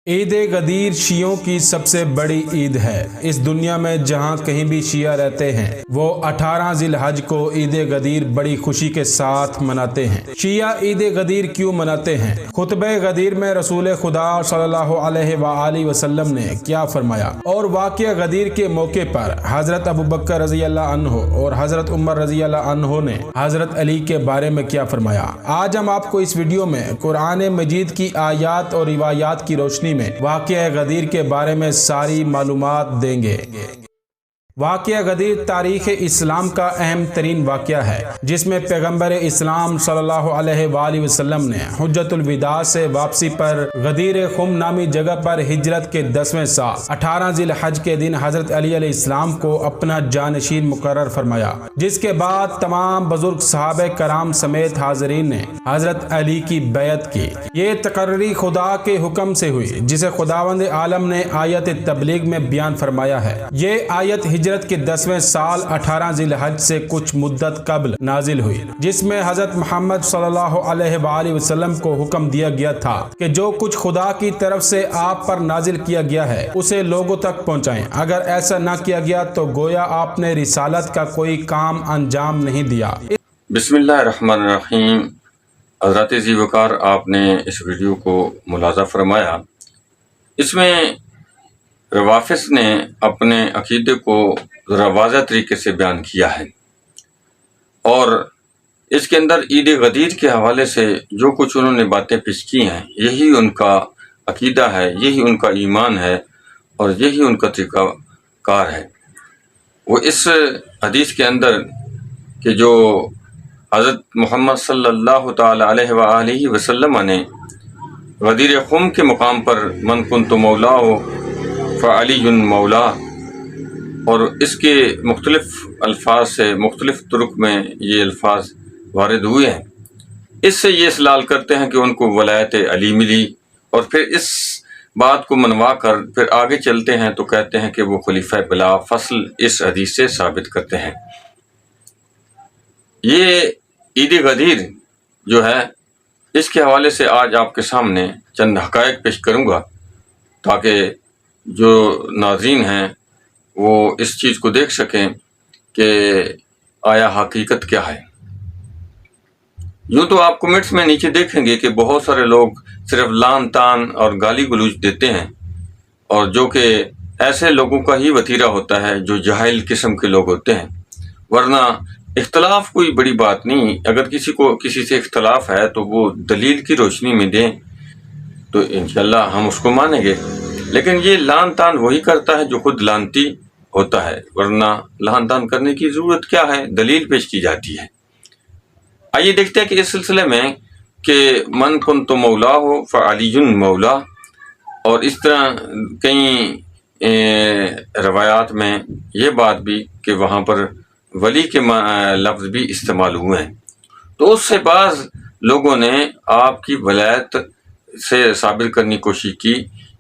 عید غدیر شیعوں کی سب سے بڑی عید ہے۔ اس دنیا میں جہاں کہیں بھی شیعہ رہتے ہیں وہ 18 ذی الحج کو عید غدیر بڑی خوشی کے ساتھ مناتے ہیں۔ شیعہ عید غدیر کیوں مناتے ہیں؟ خطبہ غدیر میں رسول خدا صلی اللہ علیہ وآلہ وسلم نے کیا فرمایا اور واقعہ غدیر کے موقع پر حضرت ابوبکر رضی اللہ عنہ اور حضرت عمر رضی اللہ عنہ نے حضرت علی کے بارے میں کیا فرمایا؟ آج ہم آپ کو اس ویڈیو میں قرآن مجید کی آیات اور روایات کی روشنی میں واقعہ غدیر کے بارے میں ساری معلومات دیں گے۔ واقعہ غدیر تاریخ اسلام کا اہم ترین واقعہ ہے جس میں پیغمبر اسلام صلی اللہ علیہ وآلہ وسلم نے حجۃ الوداع سے واپسی پر غدیر خم نامی جگہ پر ہجرت کے 10ویں سال 18 ذی الحج کے دن حضرت علی علیہ السلام کو اپنا جانشین مقرر فرمایا، جس کے بعد تمام بزرگ صحابہ کرام سمیت حاضرین نے حضرت علی کی بیعت کی۔ یہ تقرری خدا کے حکم سے ہوئی جسے خداوند عالم نے آیت تبلیغ میں بیان فرمایا ہے۔ یہ آیت ہجرت کے 10ویں سال 18 ذی الحج سے کچھ مدت قبل نازل ہوئی، جس میں حضرت محمد صلی اللہ علیہ وآلہ وسلم کو حکم دیا گیا تھا کہ جو کچھ خدا کی طرف سے آپ پر نازل کیا گیا ہے اسے لوگوں تک پہنچائیں۔ اگر ایسا نہ کیا گیا تو گویا آپ نے رسالت کا کوئی کام انجام نہیں دیا۔ بسم اللہ الرحمن الرحیم۔ حضرت ذی وقار آپ نے اس ویڈیو کو ملاحظہ فرمایا۔ اس میں روافض نے اپنے عقیدے کو ذرا واضح طریقے سے بیان کیا ہے، اور اس کے اندر عید غدیر کے حوالے سے جو کچھ انہوں نے باتیں پیش کی ہیں یہی ان کا عقیدہ ہے، یہی ان کا ایمان ہے اور یہی ان کا طریقہ کار ہے۔ وہ اس حدیث کے اندر کہ جو حضرت محمد صلی اللہ تعالی علیہ وآلہ وسلم نے غدیر خم کے مقام پر من کنت مولا فعلی مولا، اور اس کے مختلف الفاظ سے مختلف طرق میں یہ الفاظ وارد ہوئے ہیں، اس سے یہ استدلال کرتے ہیں کہ ان کو ولایت علی ملی، اور پھر اس بات کو منوا کر پھر آگے چلتے ہیں تو کہتے ہیں کہ وہ خلیفہ بلا فصل اس حدیث سے ثابت کرتے ہیں۔ یہ عید غدیر جو ہے اس کے حوالے سے آج آپ کے سامنے چند حقائق پیش کروں گا تاکہ جو ناظرین ہیں وہ اس چیز کو دیکھ سکیں کہ آیا حقیقت کیا ہے۔ یوں تو آپ کمنٹس میں نیچے دیکھیں گے کہ بہت سارے لوگ صرف لان تان اور گالی گلوچ دیتے ہیں، اور جو کہ ایسے لوگوں کا ہی وتیرہ ہوتا ہے جو جاہل قسم کے لوگ ہوتے ہیں، ورنہ اختلاف کوئی بڑی بات نہیں۔ اگر کسی کو کسی سے اختلاف ہے تو وہ دلیل کی روشنی میں دیں تو انشاءاللہ ہم اس کو مانیں گے، لیکن یہ لان تان وہی کرتا ہے جو خود لانتی ہوتا ہے، ورنہ لان تان کرنے کی ضرورت کیا ہے، دلیل پیش کی جاتی ہے۔ آئیے دیکھتے ہیں کہ اس سلسلے میں کہ من کنت مولا ہو فعلی مولا، اور اس طرح کئی روایات میں یہ بات بھی کہ وہاں پر ولی کے لفظ بھی استعمال ہوئے ہیں، تو اس سے بعض لوگوں نے آپ کی ولایت سے ثابت کرنے کی کوشش کی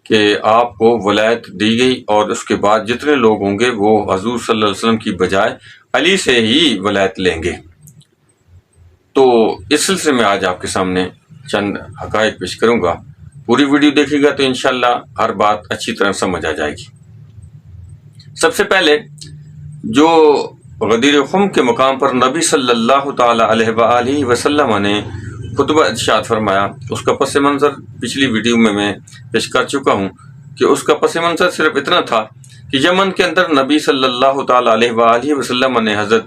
کہ آپ کو ولایت دی گئی، اور اس کے بعد جتنے لوگ ہوں گے وہ حضور صلی اللہ علیہ وسلم کی بجائے علی سے ہی ولایت لیں گے۔ تو اس سلسلے میں آج آپ کے سامنے چند حقائق پیش کروں گا، پوری ویڈیو دیکھیے گا تو انشاءاللہ ہر بات اچھی طرح سمجھ آ جائے گی۔ سب سے پہلے جو غدیر خم کے مقام پر نبی صلی اللہ تعالی علیہ وآلہ وسلم نے خطبہ ارشاد فرمایا، اس کا پس منظر پچھلی ویڈیو میں پیش کر چکا ہوں کہ اس کا پس منظر صرف اتنا تھا کہ یمن کے اندر نبی صلی اللہ تعالی علیہ وآلہ وسلم نے حضرت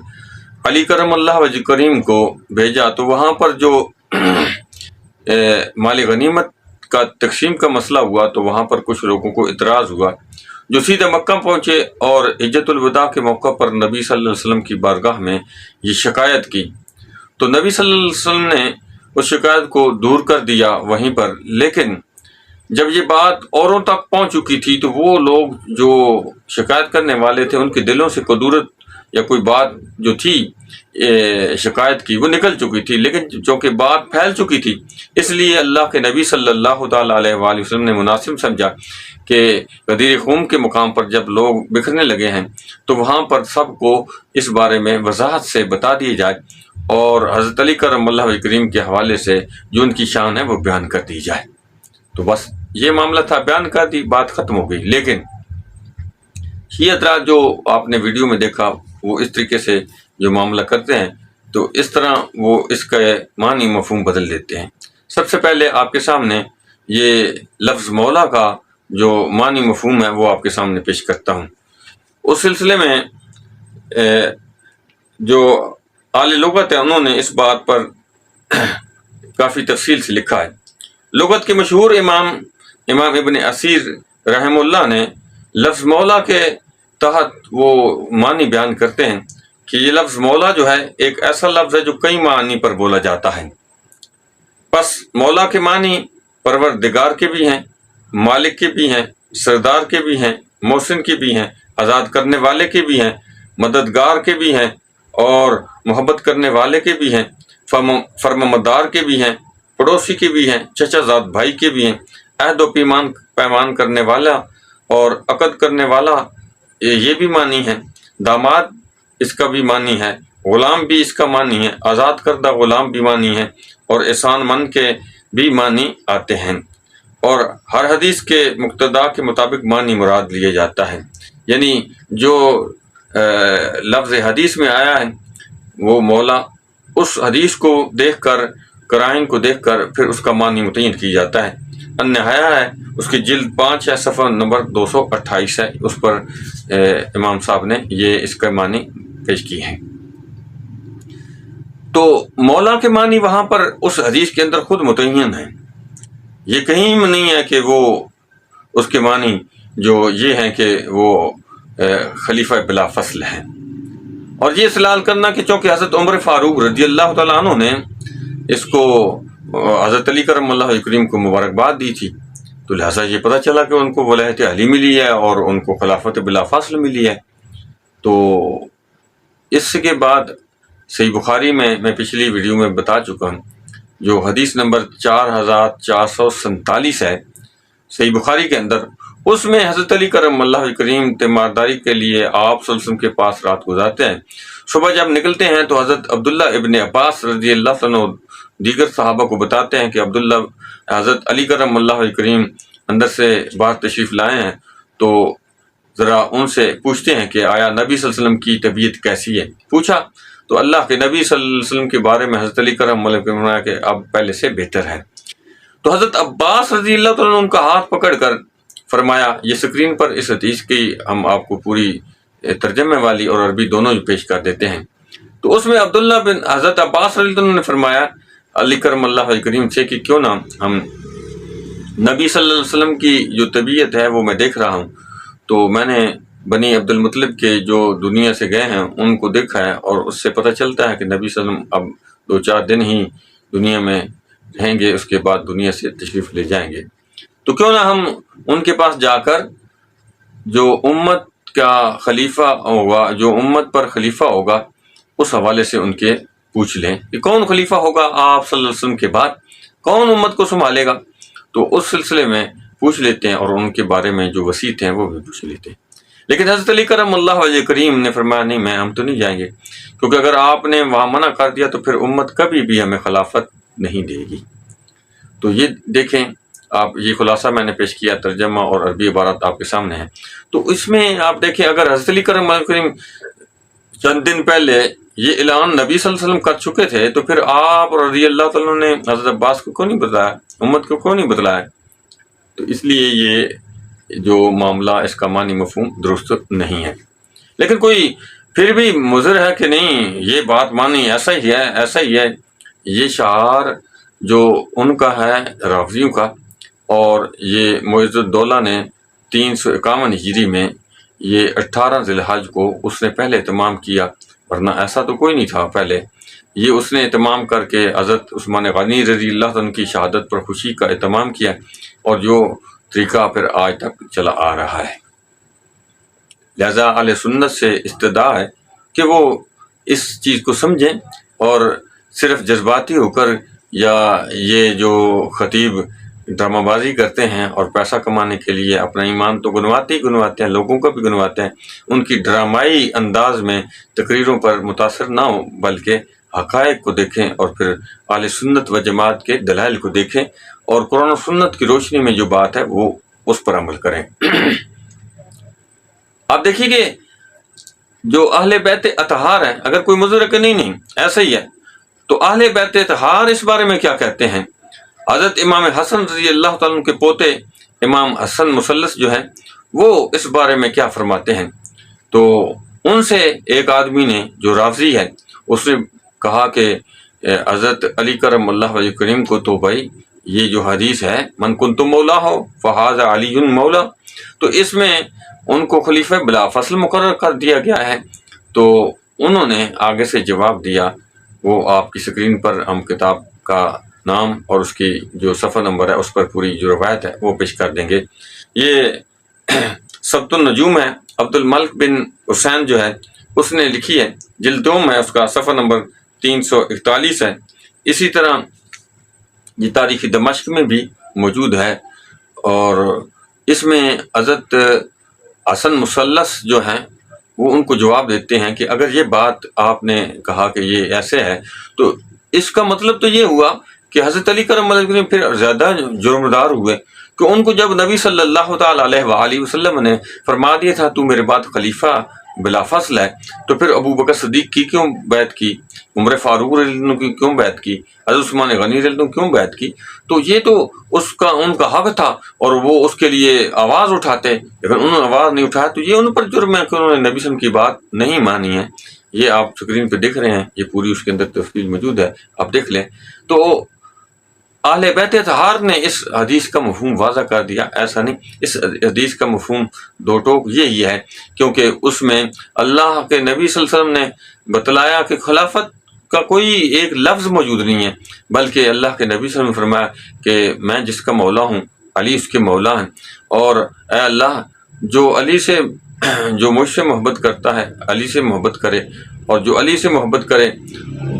علی کرم اللہ وجہ کریم کو بھیجا، تو وہاں پر جو مال غنیمت کا تقسیم کا مسئلہ ہوا تو وہاں پر کچھ لوگوں کو اعتراض ہوا جو سیدھے مکہ پہنچے اور حجۃ الوداع کے موقع پر نبی صلی اللہ علیہ وسلم کی بارگاہ میں یہ شکایت کی، تو نبی صلی اللہ علیہ وسلم نے اس شکایت کو دور کر دیا وہیں پر، لیکن جب یہ بات اوروں تک پہنچ چکی تھی تو وہ لوگ جو شکایت کرنے والے تھے ان کے دلوں سے قدورت یا کوئی بات جو تھی شکایت کی وہ نکل چکی تھی، لیکن چونکہ بات پھیل چکی تھی اس لیے اللہ کے نبی صلی اللہ تعالیٰ علیہ وآلہ وسلم نے مناسب سمجھا کہ غدیر خم کے مقام پر جب لوگ بکھرنے لگے ہیں تو وہاں پر سب کو اس بارے میں وضاحت سے بتا دیے جائے، اور حضرت علی کرم اللہ وجہ کریم کے حوالے سے جو ان کی شان ہے وہ بیان کر دی جائے۔ تو بس یہ معاملہ تھا، بیان کر دی، بات ختم ہو گئی۔ لیکن شیعہ حضرات جو آپ نے ویڈیو میں دیکھا وہ اس طریقے سے جو معاملہ کرتے ہیں، تو اس طرح وہ اس کا معنی مفہوم بدل دیتے ہیں۔ سب سے پہلے آپ کے سامنے یہ لفظ مولا کا جو معنی مفہوم ہے وہ آپ کے سامنے پیش کرتا ہوں۔ اس سلسلے میں جو اہل لغت ہے انہوں نے اس بات پر کافی تفصیل سے لکھا ہے۔ لغت کے مشہور امام ابن اسیر رحم اللہ نے لفظ مولا کے تحت وہ معنی بیان کرتے ہیں کہ یہ لفظ مولا جو ہے ایک ایسا لفظ ہے جو کئی معنی پر بولا جاتا ہے۔ پس مولا کے معنی پروردگار کے بھی ہیں، مالک کے بھی ہیں، سردار کے بھی ہیں، محسن کے بھی ہیں، آزاد کرنے والے کے بھی ہیں، مددگار کے بھی ہیں، اور محبت کرنے والے کے بھی ہیں، فرمانبردار کے بھی ہیں، پڑوسی کے بھی ہیں، چچا زاد بھائی کے بھی ہیں، عہد و پیمان کرنے والا اور عقد کرنے والا یہ بھی معنی ہے، داماد اس کا بھی معنی ہے، غلام بھی اس کا معنی ہے، آزاد کردہ غلام بھی معنی ہے، اور احسان مند کے بھی معنی آتے ہیں، اور ہر حدیث کے مقتضا کے مطابق معنی مراد لیا جاتا ہے۔ یعنی جو لفظ حدیث میں آیا ہے وہ مولا، اس حدیث کو دیکھ کر، قرائن کو دیکھ کر پھر اس کا معنی متعین کیا جاتا ہے۔ النہایہ ہے، اس کی جلد 5 ہے، صفحہ نمبر 228 ہے، اس پر امام صاحب نے یہ اس کا معنی پیش کی ہے۔ تو مولا کے معنی وہاں پر اس حدیث کے اندر خود متعین ہے، یہ کہیں میں نہیں ہے کہ وہ اس کے معنی جو یہ ہیں کہ وہ خلیفہ بلا فصل ہیں۔ اور یہ استدلال کرنا کہ چونکہ حضرت عمر فاروق رضی اللہ تعالیٰ عنہ نے اس کو حضرت علی کرم اللہ کریم کو مبارکباد دی تھی، تو لہٰذا یہ پتہ چلا کہ ان کو ولایت علی ملی ہے اور ان کو خلافت بلا فصل ملی ہے۔ تو اس کے بعد صحیح بخاری میں پچھلی ویڈیو میں بتا چکا ہوں، جو حدیث نمبر 4447 ہے صحیح بخاری کے اندر، اس میں حضرت علی کرم اللہ کریم تیمارداری کے لیے آپ صلی اللہ علیہ وسلم کے پاس رات گزارتے ہیں۔ صبح جب نکلتے ہیں تو حضرت عبداللہ ابن عباس رضی اللہ عنہ دیگر صحابہ کو بتاتے ہیں کہ حضرت علی کرم اللہ کریم اندر سے باہر تشریف لائے ہیں، تو ذرا ان سے پوچھتے ہیں کہ آیا نبی صلی اللہ علیہ وسلم کی طبیعت کیسی ہے۔ پوچھا تو اللہ کے نبی صلی اللہ علیہ وسلم کے بارے میں حضرت علی کرم اللہ کریم نے کہ اب پہلے سے بہتر ہے۔ تو حضرت عباس رضی اللہ عنہ ان کا ہاتھ پکڑ کر فرمایا، یہ اسکرین پر اس حدیث کی ہم آپ کو پوری ترجمے والی اور عربی دونوں ہی پیش کر دیتے ہیں۔ تو اس میں عبداللہ بن حضرت عباس رضی اللہ عنہ نے فرمایا علی کرم اللہ کریم سے کہ کیوں نہ ہم نبی صلی اللہ علیہ وسلم کی جو طبیعت ہے وہ میں دیکھ رہا ہوں، تو میں نے بنی عبد المطلب کے جو دنیا سے گئے ہیں ان کو دیکھا ہے، اور اس سے پتہ چلتا ہے کہ نبی صلی اللہ علیہ وسلم اب 2-4 دن ہی دنیا میں رہیں گے، اس کے بعد دنیا سے تشریف لے جائیں گے۔ تو کیوں نہ ہم ان کے پاس جا کر جو امت کا خلیفہ ہوگا، جو امت پر خلیفہ ہوگا، اس حوالے سے ان کے پوچھ لیں کہ کون خلیفہ ہوگا آپ صلی اللہ علیہ وسلم کے بعد، کون امت کو سنبھالے گا۔ تو اس سلسلے میں پوچھ لیتے ہیں، اور ان کے بارے میں جو وسیط ہیں وہ بھی پوچھ لیتے ہیں۔ لیکن حضرت علی کرم اللہ وجہ کریم نے فرمایا نہیں، ہم تو نہیں جائیں گے، کیونکہ اگر آپ نے وہاں منع کر دیا تو پھر امت کبھی بھی ہمیں خلافت نہیں دے گی۔ تو یہ دیکھیں آپ، یہ خلاصہ میں نے پیش کیا، ترجمہ اور عربی عبارت آپ کے سامنے ہے۔ تو اس میں آپ دیکھیں، اگر حضرت علی کرم اللہ کریم چند دن پہلے یہ اعلان نبی صلی اللہ علیہ وسلم کر چکے تھے، تو پھر آپ رضی اللہ تعالیٰ نے حضرت عباس کو کیوں نہیں بتلایا، امت کو کیوں نہیں بتلایا؟ تو اس لیے یہ جو معاملہ اس کا معنی مفہوم درست نہیں ہے۔ لیکن کوئی پھر بھی مضر ہے کہ نہیں یہ بات مانی ایسا ہی ہے، ایسا ہی ہے، یہ شعار جو ان کا ہے رافضیوں کا، اور یہ معز الدولہ نے 351 ہجری میں یہ 18 ذی الحج کو اس نے پہلے اہتمام کیا، ورنہ ایسا تو کوئی نہیں تھا پہلے۔ یہ اس نے اہتمام کر کے حضرت عثمان غنی رضی اللہ عنہ کی شہادت پر خوشی کا اہتمام کیا، اور جو طریقہ پھر آج تک چلا آ رہا ہے۔ لہذا اہل سنت سے استدعا ہے کہ وہ اس چیز کو سمجھیں، اور صرف جذباتی ہو کر یا یہ جو خطیب ڈرامہ بازی کرتے ہیں اور پیسہ کمانے کے لیے اپنا ایمان تو گنواتے ہی گنواتے ہیں، لوگوں کو بھی گنواتے ہیں، ان کی ڈرامائی انداز میں تقریروں پر متاثر نہ ہو، بلکہ حقائق کو دیکھیں اور پھر اہل سنت و جماعت کے دلائل کو دیکھیں اور قرآن و سنت کی روشنی میں جو بات ہے وہ اس پر عمل کریں۔ آپ دیکھیے کہ جو اہل بیت اطہار ہیں، اگر کوئی مضر کہ نہیں ایسا ہی ہے، تو اہل بیت اطہار اس بارے میں کیا کہتے ہیں؟ حضرت امام حسن رضی اللہ تعالیٰ عنہ کے پوتے امام حسن مثلث جو ہے وہ اس بارے میں کیا فرماتے ہیں؟ تو ان سے ایک آدمی نے جو رافضی ہے اس نے کہا کہ حضرت علی کرم اللہ وجہ کریم کو تو بھائی یہ جو حدیث ہے من کنتم مولا ہو فہذا علی مولا، تو اس میں ان کو خلیفہ بلا فصل مقرر کر دیا گیا ہے۔ تو انہوں نے آگے سے جواب دیا، وہ آپ کی اسکرین پر ہم کتاب کا نام اور اس کی جو صفحہ نمبر ہے اس پر پوری جو روایت ہے وہ پیش کر دیں گے۔ یہ سبت النجوم ہے، عبد الملک بن حسین جو ہے اس نے لکھی ہے، جلد دوم ہے، اس کا صفحہ نمبر 341 ہے۔ اسی طرح یہ تاریخ دمشق میں بھی موجود ہے، اور اس میں حضرت حسن مثلث جو ہیں وہ ان کو جواب دیتے ہیں کہ اگر یہ بات آپ نے کہا کہ یہ ایسے ہے تو اس کا مطلب تو یہ ہوا کہ حضرت علی کرم اللہ وجہ پھر زیادہ جرمدار ہوئے کہ ان کو جب نبی صلی اللہ تعالیٰ علیہ وآلہ وسلم نے فرما دیا تھا تو میرے بعد خلیفہ بلا فصل ہے، تو پھر ابو بکر صدیق کی کیوں بیعت کی، عمر فاروق رضی اللہ عنہ کی کیوں بیعت کی، حضرت عثمان غنی رضی اللہ عنہ کیوں بیعت کی؟ تو یہ تو ان کا حق تھا اور وہ اس کے لیے آواز اٹھاتے، اگر انہوں نے آواز نہیں اٹھایا تو یہ ان پر جرم ہے کہ انہوں نے نبی صلی اللہ علیہ وسلم کی بات نہیں مانی ہے۔ یہ آپ اسکرین پہ دیکھ رہے ہیں، یہ پوری اس کے اندر تفصیل موجود ہے، آپ دیکھ لیں۔ تو اہل بیت اطہار نے اس حدیث کا مفہوم واضح کر دیا، ایسا نہیں، اس حدیث کا مفہوم دو ٹوک یہی ہے، کیونکہ اس میں اللہ کے نبی صلی اللہ علیہ وسلم نے بتلایا کہ خلافت کا کوئی ایک لفظ موجود نہیں ہے، بلکہ اللہ کے نبی صلی اللہ علیہ وسلم نے فرمایا کہ میں جس کا مولا ہوں علی اس کے مولا ہیں، اور اے اللہ جو مجھ سے محبت کرتا ہے علی سے محبت کرے، اور جو علی سے محبت کرے،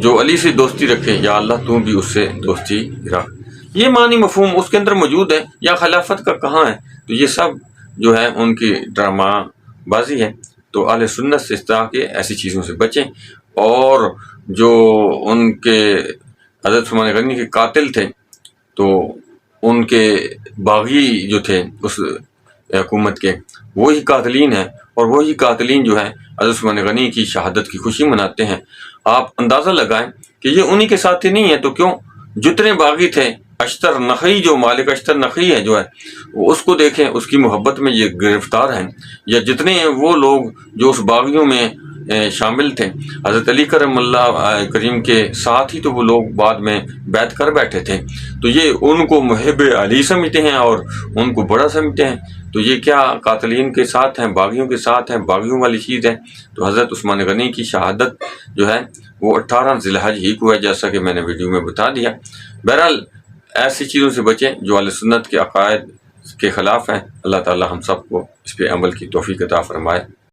جو علی سے دوستی رکھے، یا اللہ تو بھی اس سے دوستی رکھ۔ یہ معنی مفہوم اس کے اندر موجود ہے، یا خلافت کا کہاں ہے؟ تو یہ سب جو ہے ان کی ڈرامہ بازی ہے۔ تو اہل سنت سے اس طرح کے ایسی چیزوں سے بچیں، اور جو ان کے حضرت عثمان غنی کے قاتل تھے تو ان کے باغی جو تھے اس حکومت کے وہی قاتلین ہیں، اور وہی قاتلین جو ہیں حضرت عثمان غنی کی شہادت کی خوشی مناتے ہیں۔ آپ اندازہ لگائیں کہ یہ انہی کے ساتھی نہیں ہیں تو کیوں؟ جتنے باغی تھے، اشتر نخعی جو مالک اشتر نخعی ہے جو ہے، اس کو دیکھیں، اس کی محبت میں یہ گرفتار ہیں، یا جتنے وہ لوگ جو اس باغیوں میں شامل تھے حضرت علی کرم اللہ کریم کے ساتھ ہی تو وہ لوگ بعد میں بیعت کر بیٹھے تھے، تو یہ ان کو محب علی سمجھتے ہیں اور ان کو بڑا سمجھتے ہیں۔ تو یہ کیا قاتلین کے ساتھ ہیں، باغیوں کے ساتھ ہیں، باغیوں والی چیز ہے۔ تو حضرت عثمان غنی کی شہادت جو ہے وہ 18 ذی الحج ہی کو ہے، جیسا کہ میں نے ویڈیو میں بتا دیا۔ بہرحال ایسی چیزوں سے بچیں جو اہل سنت کے عقائد کے خلاف ہیں۔ اللہ تعالی ہم سب کو اس پہ عمل کی توفیق عطا فرمائے۔